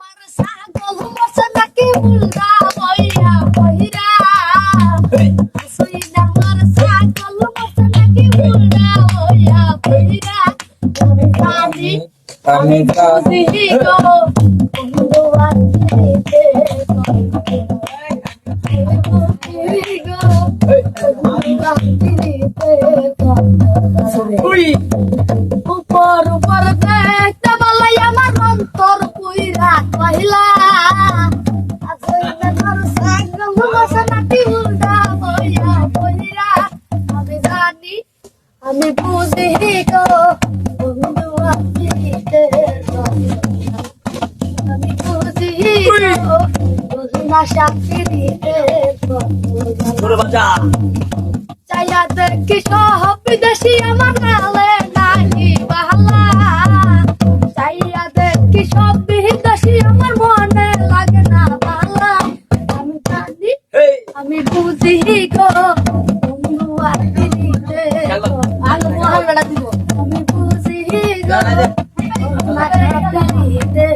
আমার ছাগল মরছে নাকি উল্টা বইরা বইরা আসইনা আমার ছাগল মরছে নাকি উল্টা বইরা বইরা আমি জানি গো বন্ধু আছিতে উপর উপর দেখতে বলাই আমার অন্তর পুইরা কহিলা আমি জানি আমি বুঝি গো বন্ধু আছিতে আমি বুঝি গো বুঝনা শান্তি দিতে চাইয়া দেখি সব বিদেশি আমার নালে নাহি বাহালা চাইয়া দেখি সব বিদেশি আমার মনে লাগে না বাহালা আমি জানি আমি বুঝি গো বন্ধু আছিতে আলো মহালড়া দিব আমি বুঝি গো বন্ধু আছিতে